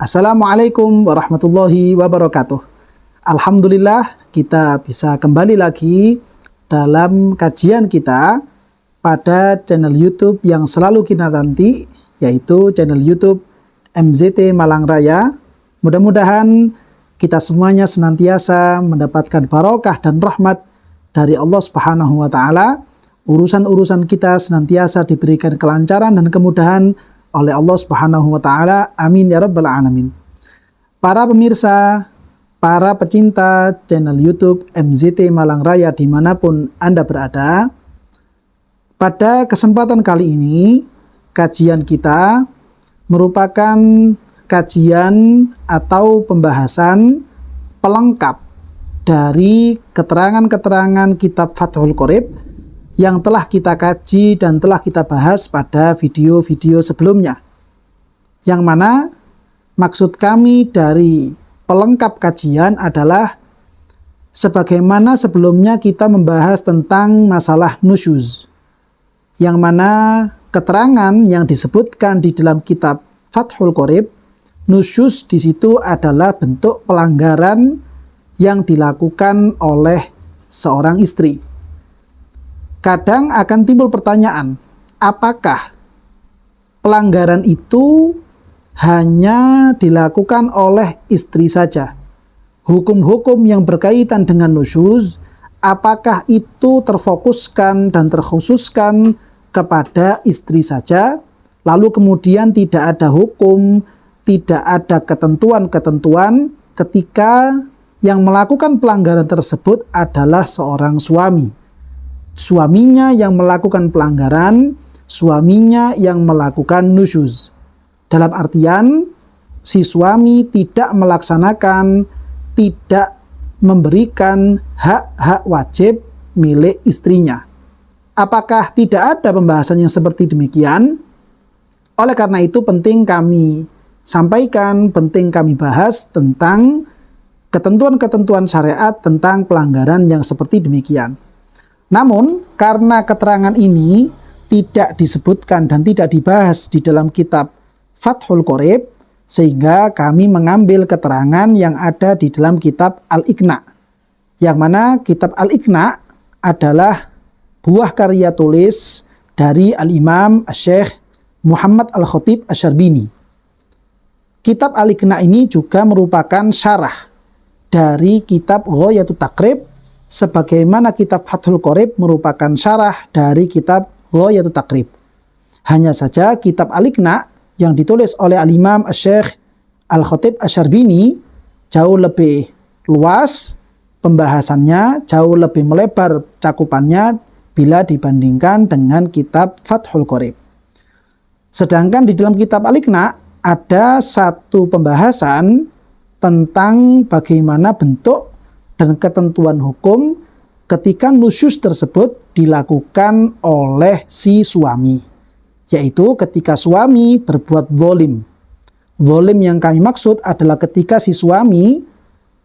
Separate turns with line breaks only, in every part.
Assalamualaikum warahmatullahi wabarakatuh. Alhamdulillah kita bisa kembali lagi dalam kajian kita pada channel YouTube yang selalu kita nanti, yaitu channel YouTube MZT Malang Raya. Mudah-mudahan kita semuanya senantiasa mendapatkan barokah dan rahmat dari Allah Subhanahu wa taala. Urusan-urusan kita senantiasa diberikan kelancaran dan kemudahan oleh Allah Subhanahu wa taala. Amin ya rabbal alamin. Para pemirsa, para pecinta channel YouTube MZT Malang Raya dimanapun Anda berada, pada kesempatan kali ini kajian kita merupakan kajian atau pembahasan pelengkap dari keterangan-keterangan kitab Fathul Qorib yang telah kita kaji dan telah kita bahas pada video-video sebelumnya. Yang mana maksud kami dari pelengkap kajian adalah sebagaimana sebelumnya kita membahas tentang masalah nusyuz. Yang mana keterangan yang disebutkan di dalam kitab Fathul Qorib, nusyuz di situ adalah bentuk pelanggaran yang dilakukan oleh seorang istri. Kadang akan timbul pertanyaan, apakah pelanggaran itu hanya dilakukan oleh istri saja? Hukum-hukum yang berkaitan dengan nusyuz, apakah itu terfokuskan dan terkhususkan kepada istri saja? Lalu kemudian tidak ada hukum, tidak ada ketentuan-ketentuan ketika yang melakukan pelanggaran tersebut adalah seorang suami. Suaminya yang melakukan pelanggaran, suaminya yang melakukan nusyuz. Dalam artian, si suami tidak melaksanakan, tidak memberikan hak-hak wajib milik istrinya. Apakah tidak ada pembahasan yang seperti demikian? Oleh karena itu penting kami sampaikan, penting kami bahas tentang ketentuan-ketentuan syariat tentang pelanggaran yang seperti demikian. Namun, karena keterangan ini tidak disebutkan dan tidak dibahas di dalam kitab Fathul Qorib, sehingga kami mengambil keterangan yang ada di dalam kitab Al-Iqna. Yang mana kitab Al-Iqna adalah buah karya tulis dari Al-Imam Syekh Muhammad Al-Khatib Asy-Syarbini. Kitab Al-Iqna ini juga merupakan syarah dari kitab Ghayatut Taqrib, sebagaimana kitab Fathul Qorib merupakan syarah dari kitab Ghayatut Taqrib. Hanya saja kitab Al-Iqna yang ditulis oleh Al-Imam Syekh Al-Khatib Asy-Syarbini jauh lebih luas pembahasannya, jauh lebih melebar cakupannya bila dibandingkan dengan kitab Fathul Qorib. Sedangkan di dalam kitab Al-Iqna ada satu pembahasan tentang bagaimana bentuk dan ketentuan hukum ketika nusyuz tersebut dilakukan oleh si suami, yaitu ketika suami berbuat zalim. Zalim yang kami maksud adalah ketika si suami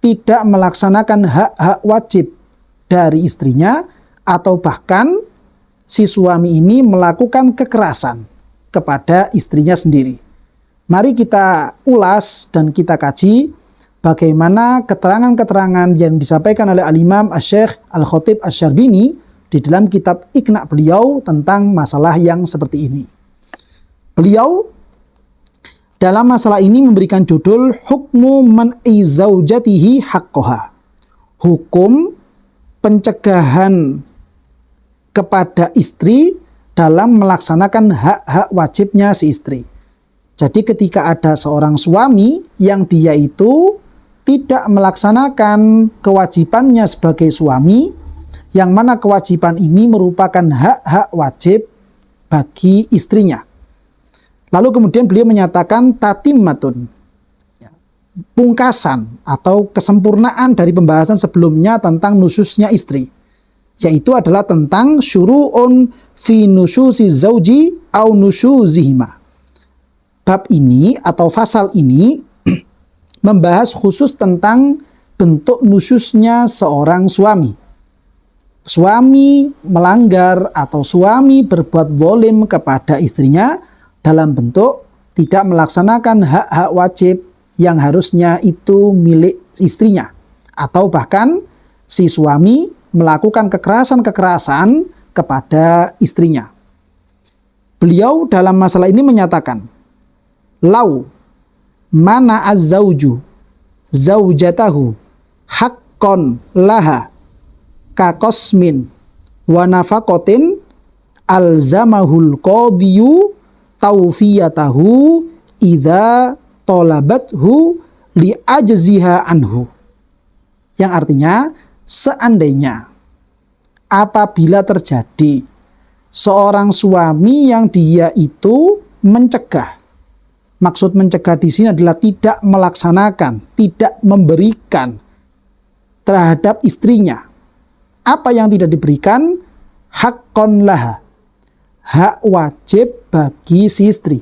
tidak melaksanakan hak-hak wajib dari istrinya, atau bahkan si suami ini melakukan kekerasan kepada istrinya sendiri. Mari kita ulas dan kita kaji bagaimana keterangan-keterangan yang disampaikan oleh Al-Imam Syekh Al-Khatib Asy-Syarbini di dalam kitab Iqna beliau tentang masalah yang seperti ini. Beliau dalam masalah ini memberikan judul Hukmu man'i zaujatihi haqqaha. Hukum pencegahan kepada istri dalam melaksanakan hak-hak wajibnya si istri. Jadi ketika ada seorang suami yang dia itu tidak melaksanakan kewajibannya sebagai suami, yang mana kewajiban ini merupakan hak-hak wajib bagi istrinya. Lalu kemudian beliau menyatakan tatimmatun, pungkasan atau kesempurnaan dari pembahasan sebelumnya tentang nusyuznya istri, yaitu adalah tentang syuru'un fi nusyuzi zauji au nusyuzihima. Bab ini atau pasal ini membahas khusus tentang bentuk nusyuznya seorang suami. Suami melanggar atau suami berbuat zalim kepada istrinya dalam bentuk tidak melaksanakan hak-hak wajib yang harusnya itu milik istrinya. Atau bahkan si suami melakukan kekerasan-kekerasan kepada istrinya. Beliau dalam masalah ini menyatakan, lau mana az-zauju zaujatahu haqqon laha kakosmin wa nafaqatin alzamahul qadiyu taufiyatahu idza talabathu li ajziha anhu. Yang artinya, seandainya apabila terjadi seorang suami yang dia itu mencegah, maksud mencegah di sini adalah tidak melaksanakan, tidak memberikan terhadap istrinya apa yang tidak diberikan, haqqon laha, hak wajib bagi si istri,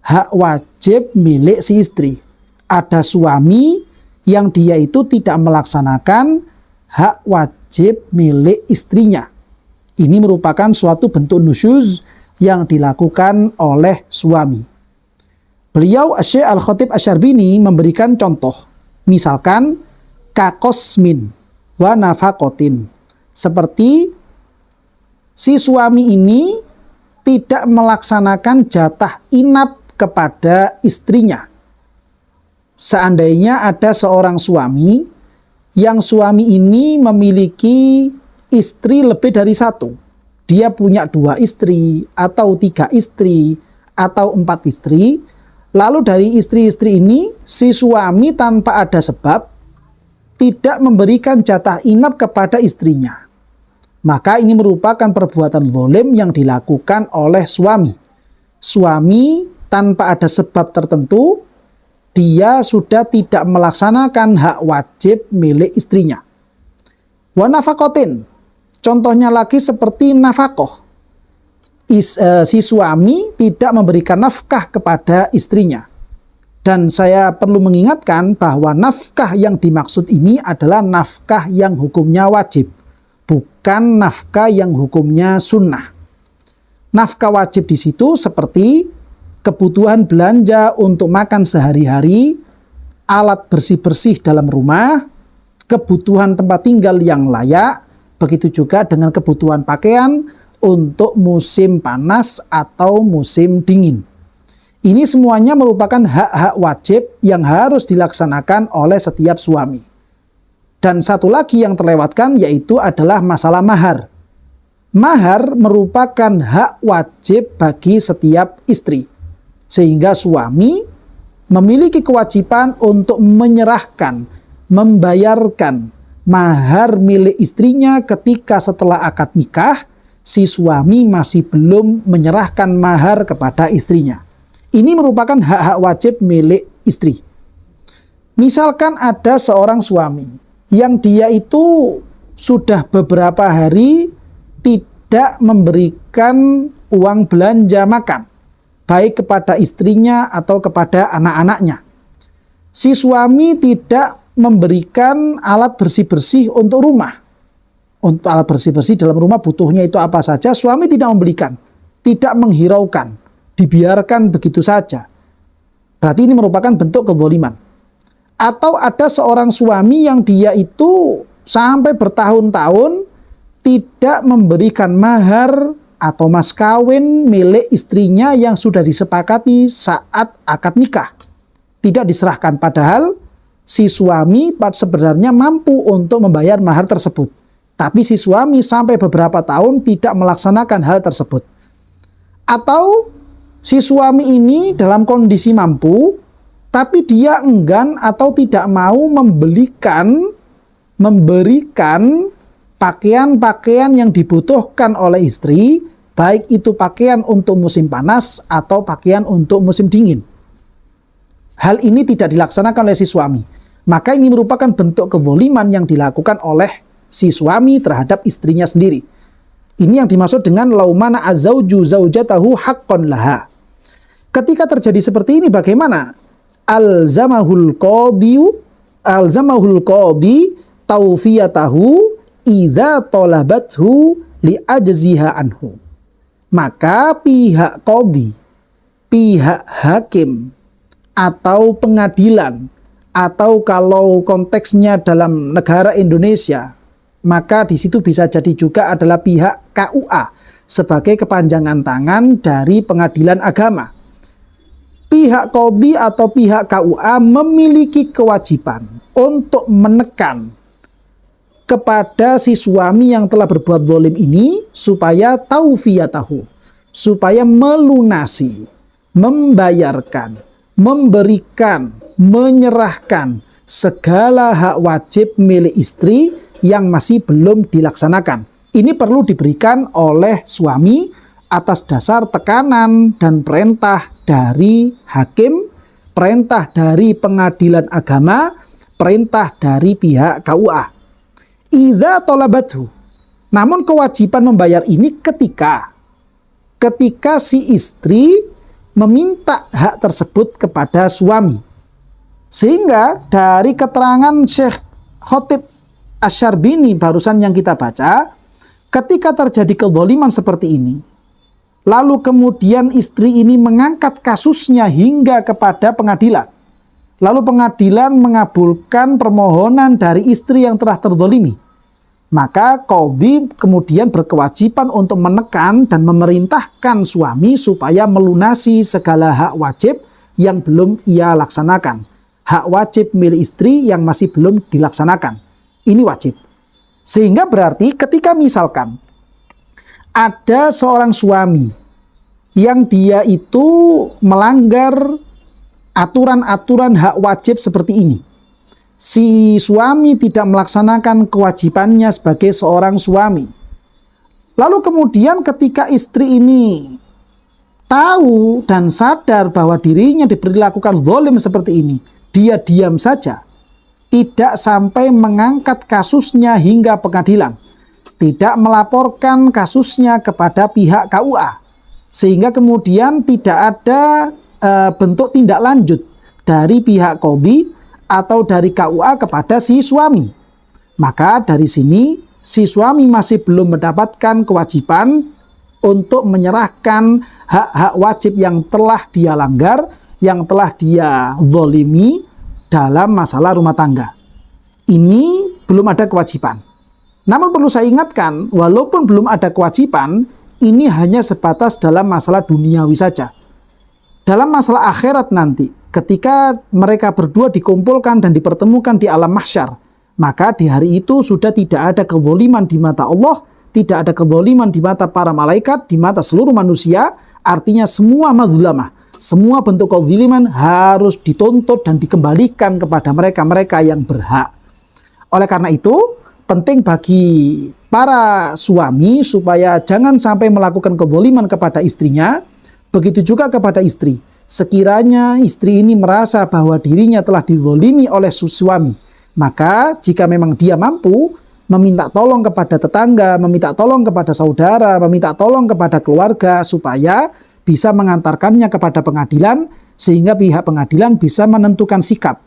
hak wajib milik si istri. Ada suami yang dia itu tidak melaksanakan hak wajib milik istrinya. Ini merupakan suatu bentuk nusyuz yang dilakukan oleh suami. Beliau Syekh Al-Khatib Asy-Syarbini memberikan contoh. Misalkan kakosmin wa nafaqatin. Seperti si suami ini tidak melaksanakan jatah inap kepada istrinya. Seandainya ada seorang suami yang suami ini memiliki istri lebih dari satu. Dia punya 2 istri, atau 3 istri, atau 4 istri. Lalu dari istri-istri ini, si suami tanpa ada sebab tidak memberikan jatah inap kepada istrinya. Maka ini merupakan perbuatan zalim yang dilakukan oleh suami. Suami tanpa ada sebab tertentu, dia sudah tidak melaksanakan hak wajib milik istrinya. Wa nafaqatin. Contohnya lagi seperti nafkah. Si suami tidak memberikan nafkah kepada istrinya. Dan saya perlu mengingatkan bahwa nafkah yang dimaksud ini adalah nafkah yang hukumnya wajib, bukan nafkah yang hukumnya sunnah. Nafkah wajib di situ seperti kebutuhan belanja untuk makan sehari-hari, alat bersih-bersih dalam rumah, kebutuhan tempat tinggal yang layak, begitu juga dengan kebutuhan pakaian untuk musim panas atau musim dingin. Ini semuanya merupakan hak-hak wajib yang harus dilaksanakan oleh setiap suami. Dan satu lagi yang terlewatkan yaitu adalah masalah mahar. Mahar merupakan hak wajib bagi setiap istri. Sehingga suami memiliki kewajiban untuk menyerahkan, membayarkan mahar milik istrinya ketika setelah akad nikah, si suami masih belum menyerahkan mahar kepada istrinya. Ini merupakan hak-hak wajib milik istri. Misalkan ada seorang suami yang dia itu sudah beberapa hari tidak memberikan uang belanja makan, baik kepada istrinya atau kepada anak-anaknya. Si suami tidak memberikan alat bersih-bersih untuk rumah. Untuk alat bersih-bersih dalam rumah butuhnya itu apa saja, suami tidak membelikan, tidak menghiraukan, dibiarkan begitu saja. Berarti ini merupakan bentuk kezaliman. Atau ada seorang suami yang dia itu sampai bertahun-tahun tidak memberikan mahar atau mas kawin milik istrinya yang sudah disepakati saat akad nikah. Tidak diserahkan, padahal si suami sebenarnya mampu untuk membayar mahar tersebut. Tapi si suami sampai beberapa tahun tidak melaksanakan hal tersebut. Atau si suami ini dalam kondisi mampu, tapi dia enggan atau tidak mau memberikan pakaian-pakaian yang dibutuhkan oleh istri, baik itu pakaian untuk musim panas atau pakaian untuk musim dingin. Hal ini tidak dilaksanakan oleh si suami. Maka ini merupakan bentuk kezaliman yang dilakukan oleh si suami terhadap istrinya sendiri. Ini yang dimaksud dengan laumana azauju zaujatahu haqqon laha. Ketika terjadi seperti ini bagaimana? Alzamahul qadi taufiyatahu idza talabathu li ajziha anhu. Maka pihak qadi, pihak hakim atau pengadilan, atau kalau konteksnya dalam negara Indonesia, maka di situ bisa jadi juga adalah pihak KUA sebagai kepanjangan tangan dari pengadilan agama. Pihak qadhi atau pihak KUA memiliki kewajiban untuk menekan kepada si suami yang telah berbuat zalim ini supaya taufiyatahu, supaya melunasi, membayarkan, memberikan, menyerahkan segala hak wajib milik istri yang masih belum dilaksanakan. Ini perlu diberikan oleh suami atas dasar tekanan dan perintah dari hakim, perintah dari pengadilan agama, perintah dari pihak KUA. Idza talabathu. Namun kewajiban membayar ini ketika si istri meminta hak tersebut kepada suami. Sehingga dari keterangan Syekh Khatib Asy-Syarbini barusan yang kita baca, ketika terjadi kezaliman seperti ini, lalu kemudian istri ini mengangkat kasusnya hingga kepada pengadilan, lalu pengadilan mengabulkan permohonan dari istri yang telah terzalimi, maka qadhi kemudian berkewajiban untuk menekan dan memerintahkan suami supaya melunasi segala hak wajib yang belum ia laksanakan. Hak wajib milik istri yang masih belum dilaksanakan. Ini wajib. Sehingga berarti ketika misalkan ada seorang suami yang dia itu melanggar aturan-aturan hak wajib seperti ini. Si suami tidak melaksanakan kewajibannya sebagai seorang suami. Lalu kemudian ketika istri ini tahu dan sadar bahwa dirinya diperlakukan zalim seperti ini, dia diam saja, tidak sampai mengangkat kasusnya hingga pengadilan, tidak melaporkan kasusnya kepada pihak KUA, sehingga kemudian tidak ada bentuk tindak lanjut dari pihak qadhi atau dari KUA kepada si suami. Maka dari sini si suami masih belum mendapatkan kewajiban untuk menyerahkan hak-hak wajib yang telah dia langgar, yang telah dia zalimi dalam masalah rumah tangga. Ini belum ada kewajiban. Namun perlu saya ingatkan, walaupun belum ada kewajiban, ini hanya sebatas dalam masalah duniawi saja. Dalam masalah akhirat nanti, ketika mereka berdua dikumpulkan dan dipertemukan di alam mahsyar, maka di hari itu sudah tidak ada kezaliman di mata Allah, tidak ada kezaliman di mata para malaikat, di mata seluruh manusia. Artinya semua mazlamah, semua bentuk kezaliman harus dituntut dan dikembalikan kepada mereka-mereka yang berhak. Oleh karena itu, penting bagi para suami supaya jangan sampai melakukan kezaliman kepada istrinya. Begitu juga kepada istri. Sekiranya istri ini merasa bahwa dirinya telah dizalimi oleh suami, maka jika memang dia mampu, meminta tolong kepada tetangga, meminta tolong kepada saudara, meminta tolong kepada keluarga supaya bisa mengantarkannya kepada pengadilan, sehingga pihak pengadilan bisa menentukan sikap,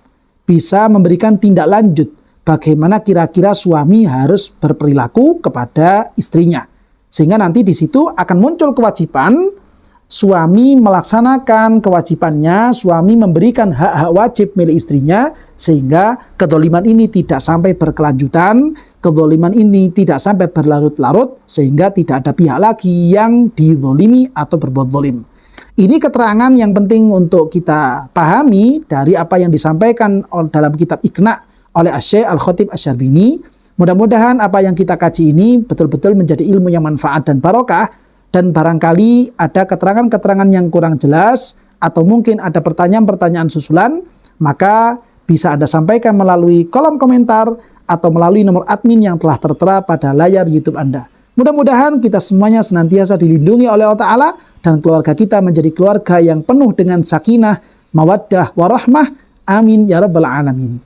bisa memberikan tindak lanjut bagaimana kira-kira suami harus berperilaku kepada istrinya. Sehingga nanti di situ akan muncul kewajiban suami melaksanakan kewajibannya, suami memberikan hak-hak wajib milik istrinya, sehingga kezaliman ini tidak sampai berkelanjutan, kezaliman ini tidak sampai berlarut-larut, sehingga tidak ada pihak lagi yang dizalimi atau berbuat zalim. Ini keterangan yang penting untuk kita pahami dari apa yang disampaikan dalam kitab Iqna oleh Syekh Al-Khatib Asy-Syarbini. Mudah-mudahan apa yang kita kaji ini betul-betul menjadi ilmu yang manfaat dan barokah. Dan barangkali ada keterangan-keterangan yang kurang jelas atau mungkin ada pertanyaan-pertanyaan susulan, maka bisa Anda sampaikan melalui kolom komentar atau melalui nomor admin yang telah tertera pada layar YouTube Anda. Mudah-mudahan kita semuanya senantiasa dilindungi oleh Allah Ta'ala dan keluarga kita menjadi keluarga yang penuh dengan sakinah, mawaddah, warahmah. Amin ya rabbal alamin.